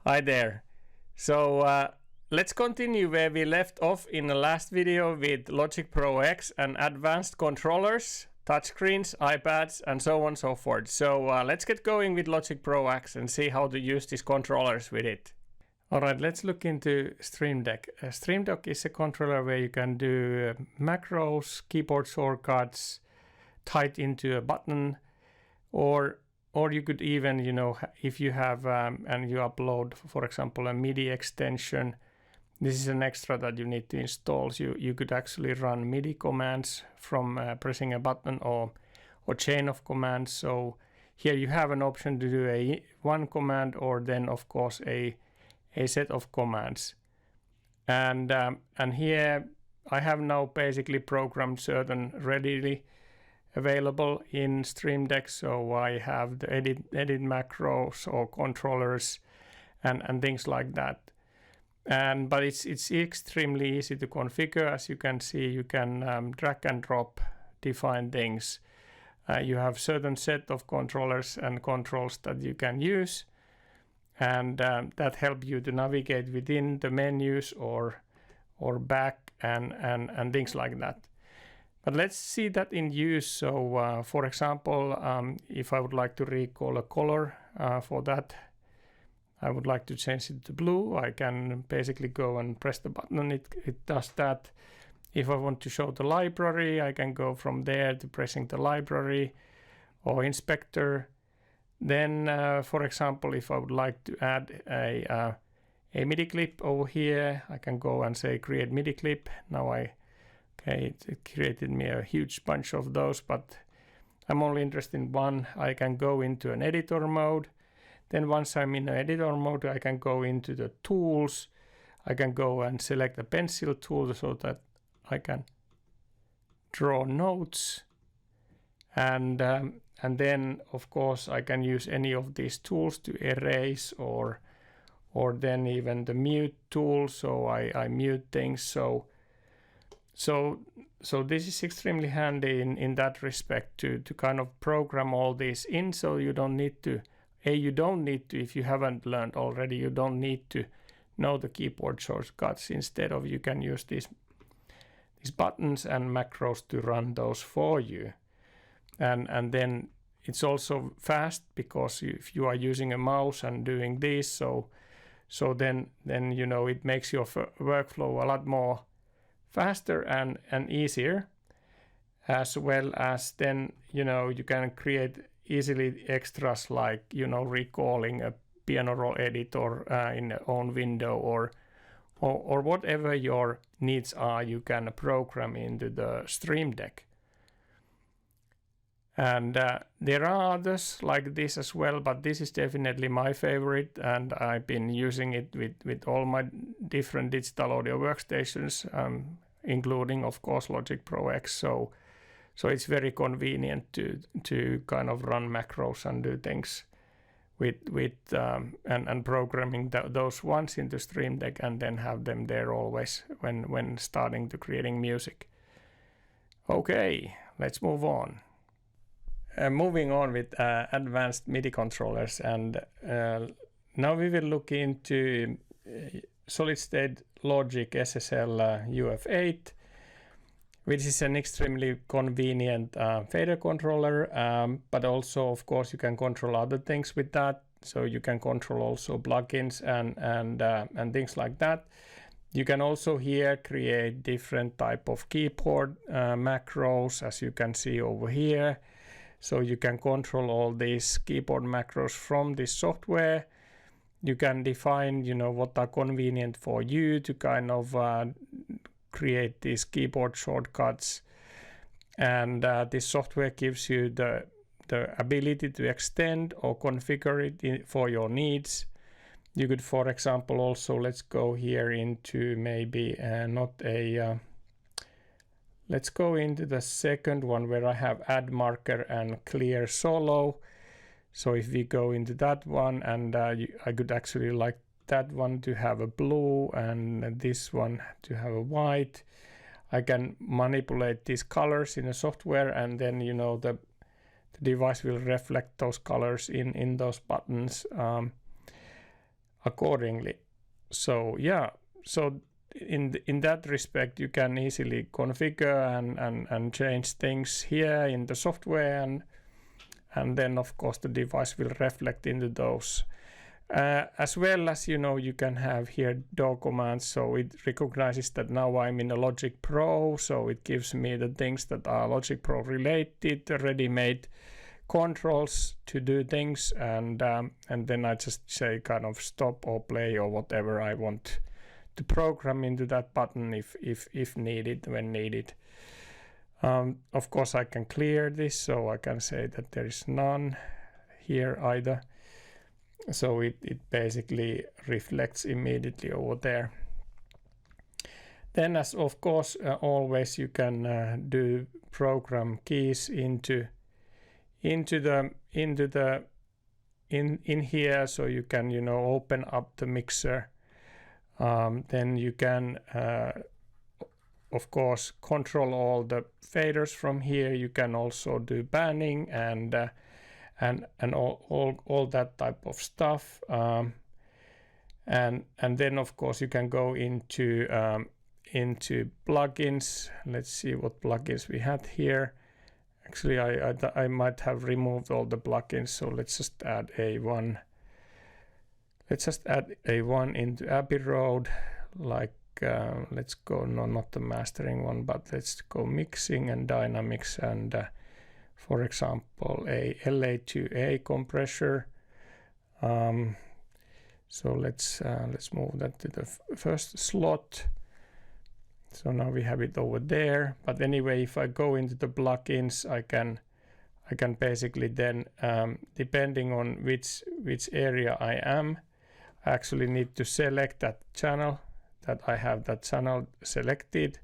Hi there. So let's continue where we left off in the last video with Logic Pro X and advanced controllers, touchscreens, iPads, and so on and so forth. So let's get going with Logic Pro X and see how to use these controllers with it. Alright, let's look into Stream Deck. Stream Deck is a controller where you can do macros, keyboard shortcuts, tied into a button, or you could even, if you have and you upload, for example, a MIDI extension, this is an extra that you need to install. So you could actually run MIDI commands from pressing a button or chain of commands. So here you have an option to do one command or then of course a set of commands. And here I have now basically programmed certain readily available in Stream Deck, so I have the edit macros or controllers and things like that. But it's extremely easy to configure. As you can see, you can drag and drop, define things. You have certain set of controllers and controls that you can use, and that help you to navigate within the menus or back and things like that. But let's see that in use. So for example, if I would like to recall a color for that, I would like to change it to blue. I can basically go and press the button and it does that. If I want to show the library, I can go from there to pressing the library or inspector. Then, for example, if I would like to add a MIDI clip over here, I can go and say create MIDI clip. Now it created me a huge bunch of those, but I'm only interested in one. I can go into an editor mode. Then once I'm in the editor mode, I can go into the tools. I can go and select the pencil tool so that I can draw notes. And then of course I can use any of these tools to erase or then even the mute tool. So I mute things. So this is extremely handy in that respect to kind of program all these in. So you don't need to, if you haven't learned already, you don't need to know the keyboard shortcuts. Instead of, you can use these buttons and macros to run those for you. And then it's also fast because if you are using a mouse and doing this, so then it makes your workflow a lot more faster and easier, as well as then you can create easily extras like recalling a piano roll editor in your own window or whatever your needs are, you can program into the Stream Deck. And there are others like this as well, but this is definitely my favorite, and I've been using it with all my different digital audio workstations, including of course Logic Pro X. So it's very convenient to kind of run macros and do things with and programming those ones into Stream Deck and then have them there always when starting to creating music. Okay, let's move on. Moving on with advanced MIDI controllers, and now we will look into solid state Logic SSL UF8, which is an extremely convenient fader controller, but also of course you can control other things with that. So you can control also plugins and things like that. You can also here create different type of keyboard macros, as you can see over here. So you can control all these keyboard macros from this software. You can define, what are convenient for you to kind of create these keyboard shortcuts. And this software gives you the ability to extend or configure it for your needs. You could, for example, also, let's go here into maybe let's go into the second one where I have add marker and clear solo. So if we go into that one, and I could actually like that one to have a blue and this one to have a white. I can manipulate these colors in the software, and then the device will reflect those colors in those buttons. accordingly. So yeah, so in that respect you can easily configure and change things here in the software, and then of course the device will reflect into those. As well as, you know, you can have here DAW commands, so it recognizes that now I'm in a Logic Pro, so it gives me the things that are Logic Pro related, the ready-made controls to do things, and then I just say kind of stop or play or whatever I want to program into that button if needed, when needed. Of course I can clear this, so I can say that there is none here either. So it basically reflects immediately over there. Then, as of course always, you can do program keys in here, so you can, you know, open up the mixer. Then you can of course control all the faders from here. You can also do panning and all that type of stuff, and then of course you can go into plugins. Let's see what plugins we had here. Actually I might have removed all the plugins, so let's just add a1. Let's just add a1 into Abbey Road, like let's go, no, not the mastering one, but let's go mixing and dynamics, and for example a LA2A compressor. So let's move that to the first slot. So now we have it over there. But anyway, if I go into the plugins, I can basically then, depending on which area I am, I actually need to select that channel, that I have that channel selected,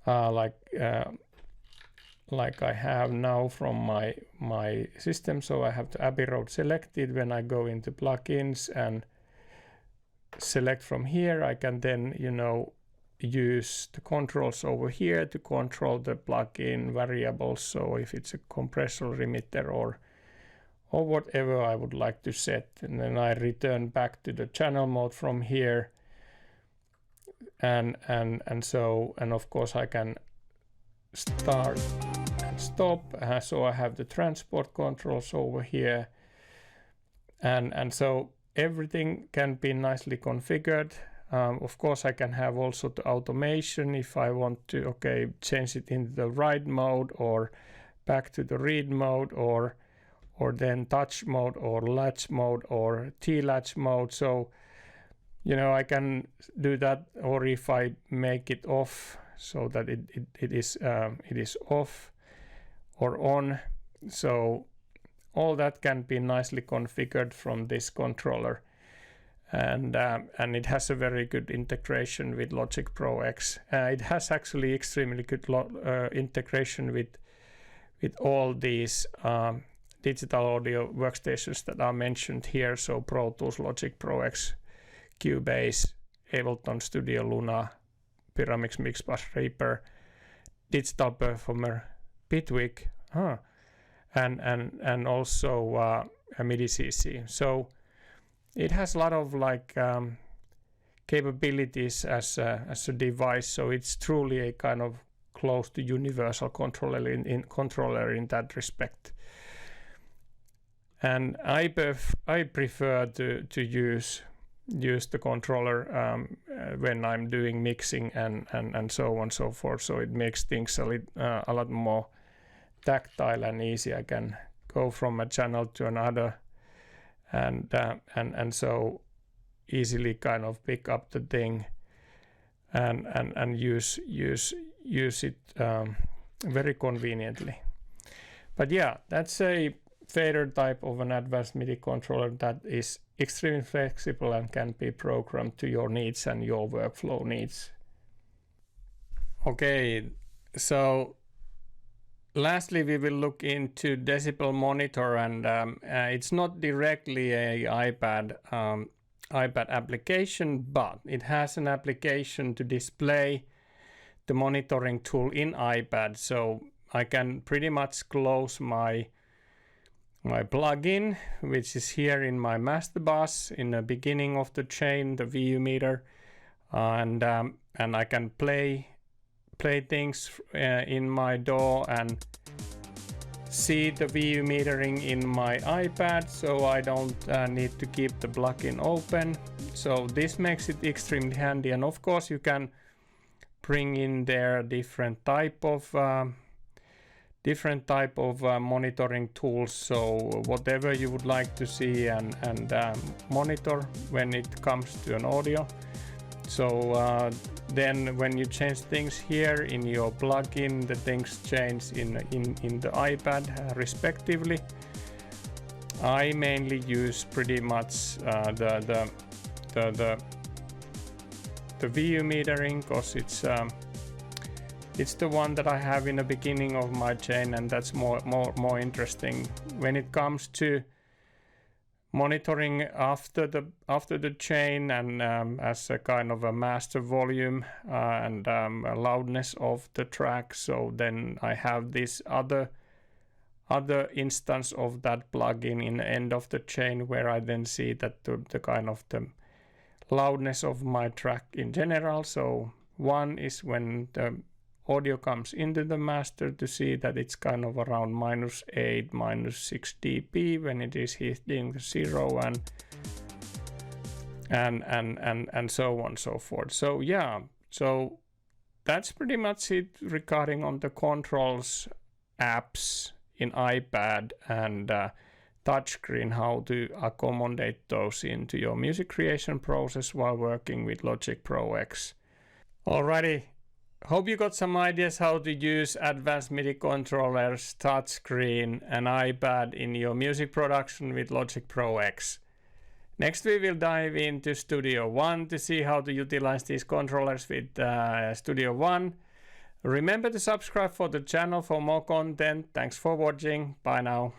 like I have now from my system. So I have the Abbey Road selected. When I go into plugins and select from here, I can then, you know, use the controls over here to control the plugin variables. So if it's a compressor, emitter, or whatever I would like to set, and then I return back to the channel mode from here, and of course I can start and stop. So I have the transport controls over here, and so everything can be nicely configured. Of course I can have also the automation if I want to, change it into the write mode or back to the read mode, or then touch mode or latch mode or T-latch mode. So, you know, I can do that, or if I make it off so that it is off or on. So all that can be nicely configured from this controller, and it has a very good integration with Logic Pro X. It has actually extremely good integration with all these digital audio workstations that are mentioned here. So Pro Tools, Logic Pro X, Cubase, Ableton Studio, Luna, Pyramix, Mixbus, Reaper, Digital Performer, Bitwig, and also MIDI CC. So it has a lot of capabilities as a device. So it's truly a kind of close to universal controller in that respect. And I prefer to use the controller when I'm doing mixing and so on and so forth. So it makes things a lot more tactile and easy. I can go from a channel to another, and so easily kind of pick up the thing and use it very conveniently. But yeah, that's a fader type of an advanced MIDI controller that is extremely flexible and can be programmed to your needs and your workflow needs. Okay, so lastly we will look into Decibel monitor, and it's not directly a iPad application, but it has an application to display the monitoring tool in iPad. So I can pretty much close my plugin, which is here in my master bus in the beginning of the chain, the VU meter, and I can play things in my DAW and see the VU metering in my iPad, so I don't need to keep the plugin open. So this makes it extremely handy, and of course you can bring in there different type of monitoring tools, so whatever you would like to see and monitor when it comes to an audio. So then when you change things here in your plugin, the things change in the iPad respectively. I mainly use pretty much the VU metering, because it's the one that I have in the beginning of my chain, and that's more interesting. When it comes to monitoring after the chain and as a kind of a master volume and loudness of the track, so then I have this other instance of that plugin in the end of the chain, where I then see that the kind of the loudness of my track in general. So one is when the audio comes into the master, to see that it's kind of around -8, -6 dB when it is hitting the 0, and so on and so forth. So yeah, so that's pretty much it regarding on the controls apps in iPad and touchscreen, how to accommodate those into your music creation process while working with Logic Pro X. Alrighty, hope you got some ideas how to use advanced MIDI controllers, touchscreen and iPad in your music production with Logic Pro X. Next we will dive into Studio One to see how to utilize these controllers with Studio One. Remember to subscribe for the channel for more content. Thanks for watching. Bye now.